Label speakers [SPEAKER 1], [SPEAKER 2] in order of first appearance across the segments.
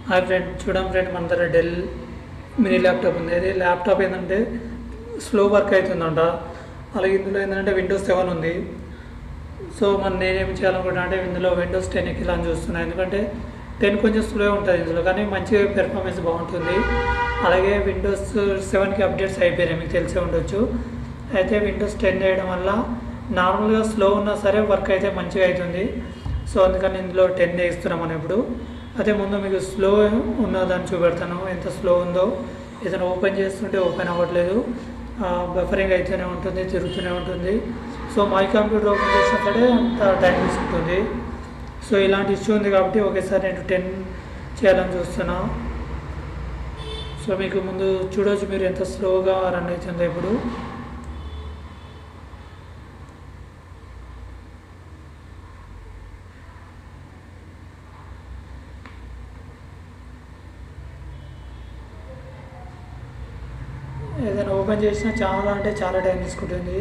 [SPEAKER 1] Hi friend, చూడండి friend, మన దగ్గర డెల్ మినీ ల్యాప్టాప్ ఉంది. అది ల్యాప్టాప్ ఏంటంటే స్లో వర్క్ అవుతుందంట. అలాగే ఇందులో ఏంటంటే విండోస్ 7 ఉంది. సో నేనేం చేయాలనుకుంటున్నా అంటే ఇందులో విండోస్ 10 ఎక్కించాలని చూస్తున్నాను. ఎందుకంటే 10 కొంచెం స్లో ఉంటుంది ఇందులో, కానీ మంచిగా పెర్ఫార్మెన్స్ బాగుంటుంది. అలాగే విండోస్ 7కి అప్డేట్స్ అయిపోయినాయి, మీకు తెలిసే ఉండొచ్చు. అయితే విండోస్ 10 వేయడం వల్ల నార్మల్గా స్లో ఉన్నా సరే వర్క్ అయితే మంచిగా అవుతుంది. సో అందుకని ఇందులో 10 వేస్తున్నాం మనం ఇప్పుడు. అదే ముందు మీకు స్లో ఉన్నదాన్ని చూపెడతాను, ఎంత స్లో ఉందో. ఏదైనా ఓపెన్ చేస్తుంటే ఓపెన్ అవ్వట్లేదు, బఫరింగ్ అయితేనే ఉంటుంది, తిరుగుతూనే ఉంటుంది. సో మై కంప్యూటర్ ఓపెన్ చేసినప్పుడే అంత టైం తీసుకుంటుంది. సో ఇలాంటి ఇష్యూ ఉంది కాబట్టి ఒకేసారి నేను 10 చేయాలని చూస్తున్నా. సో మీకు ముందు చూడవచ్చు మీరు ఎంత స్లోగా రన్ అవుతుందో ఇప్పుడు. ఏదైనా ఓపెన్ చేసినా చాలా అంటే చాలా టైం తీసుకుంటుంది.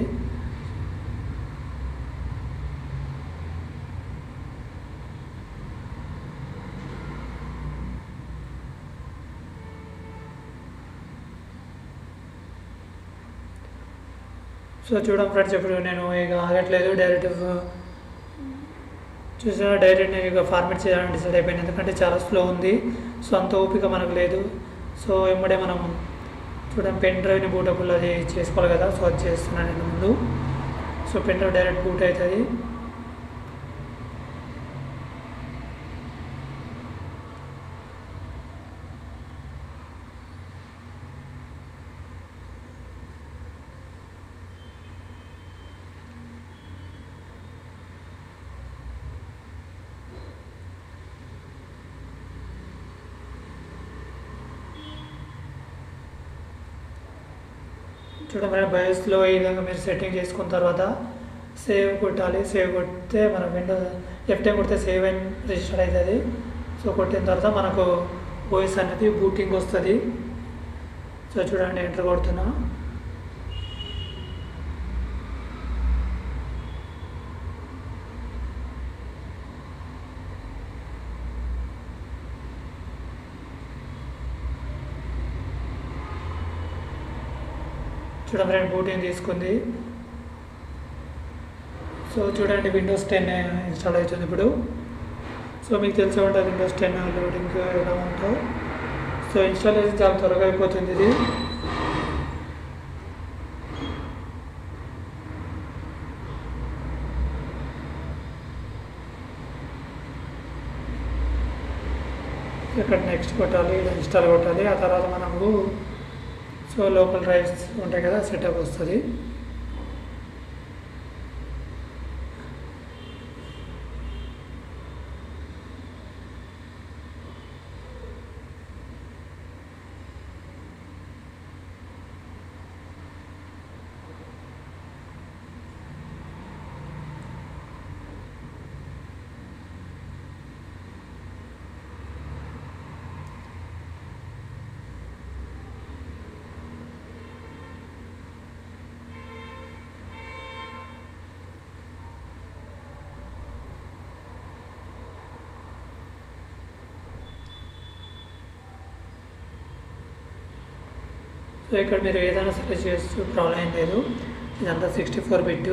[SPEAKER 1] సో చూడండి ఫ్రెండ్స్, ఇప్పుడు నేను ఇక ఆగట్లేదు, డైరెక్ట్ డైరెక్ట్ నేను ఇక ఫార్మేట్ చేయాలని డిసైడ్ అయిపోయాను. ఎందుకంటే చాలా స్లో ఉంది. సో అంత ఓపిక మనకు లేదు. సో వెంబడే మనం చూడండి పెన్ డ్రైవ్ని బూటబుల్ అది చేసుకోవాలి కదా. సో అది చేస్తున్నాను నేను ముందు. So pen drive direct boot అవుతుంది. చూడండి బయోస్లో ఈ విధంగా మీరు సెట్టింగ్ చేసుకున్న తర్వాత సేవ్ కొట్టాలి. సేవ్ కొడితే మన విండో F10 కొడితే సేవ్ అయిన రిజిస్టర్ అవుతుంది. సో కొట్టిన తర్వాత మనకు వాయిస్ అనేది బూటింగ్ వస్తుంది. సో చూడండి ఎంటర్ కొడుతున్నా. చూడండి ఫ్రెండ్, బూటింగ్ తీసుకుంది. సో చూడండి విండోస్ 10 ఇన్స్టాల్ అవుతుంది ఇప్పుడు. సో మీకు తెలిసే ఉంటుంది విండోస్ 10 లోడింగ్ ఎలా ఉంటుందో. సో ఇన్స్టాలేషన్ చాలా త్వరగా అయిపోతుంది ఇది. ఇక్కడ నెక్స్ట్ కొట్టాలి, ఇన్స్టాల్ కొట్టాలి. ఆ తర్వాత మనకు సో లోకల్ డ్రైవ్స్ ఉంటాయి కదా, సెటప్ వస్తుంది. సో ఇక్కడ మీరు ఏదైనా సెలెక్ట్ చేస్తూ ప్రాబ్లం ఏం లేదు. ఇదంతా 64 బిట్.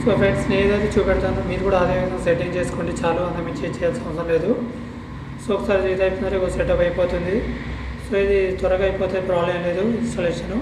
[SPEAKER 1] సో ఫ్రెండ్స్, నేను ఏదైతే చూపెడతానో మీరు కూడా అదే విధంగా సెట్టింగ్ చేసుకోండి చాలు, అంతమించి చేయాల్సిన అవసరం లేదు. సో ఒకసారి ఇది అయిపోయినారు, ఒక సెటప్ అయిపోతుంది. సో ఇది త్వరగా అయిపోతే ప్రాబ్లం లేదు ఇన్స్టాలేషను.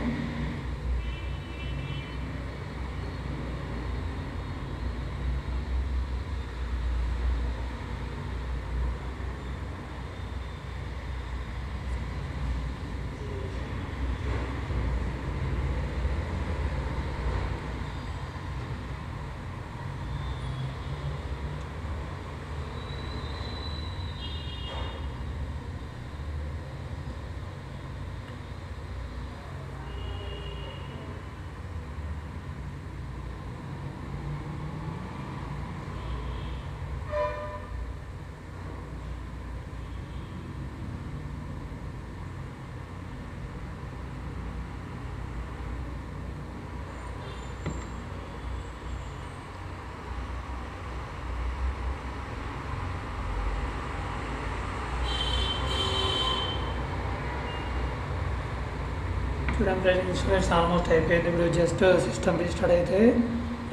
[SPEAKER 1] చూడండి ఫ్రెండ్స్, ఇన్స్టాలేషన్ ఆల్మోస్ట్ అయిపోయింది. ఇప్పుడు జస్ట్ సిస్టమ్ రీస్టార్ట్ అయితే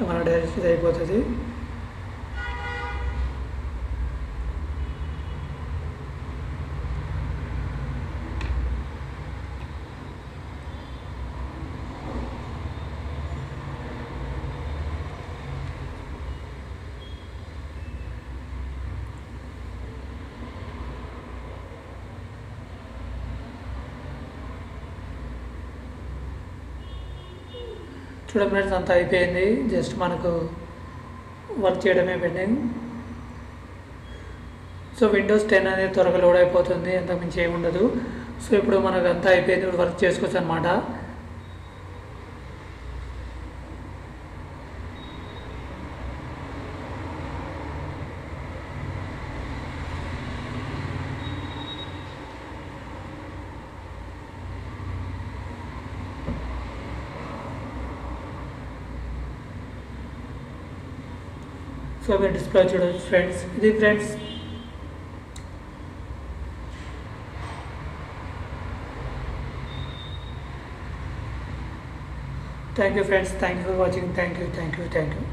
[SPEAKER 1] మన డైరెక్ట్ ఇది అయిపోతుంది. చూడండి ఫ్రెండ్స్, అంతా అయిపోయింది. జస్ట్ మనకు వర్క్ చేయడమే పెండింగ్. సో విండోస్ 10 అనేది త్వరగా లోడ్ అయిపోతుంది, అంతకుమించి ఏముండదు. సో ఇప్పుడు మనకు అంతా అయిపోయింది, ఇప్పుడు వర్క్ చేసుకోవచ్చు అనమాట. సో మీరు డిస్ప్లే చూడవచ్చు ఫ్రెండ్స్. ఇది friends thank you friends, thank you for watching. Thank you.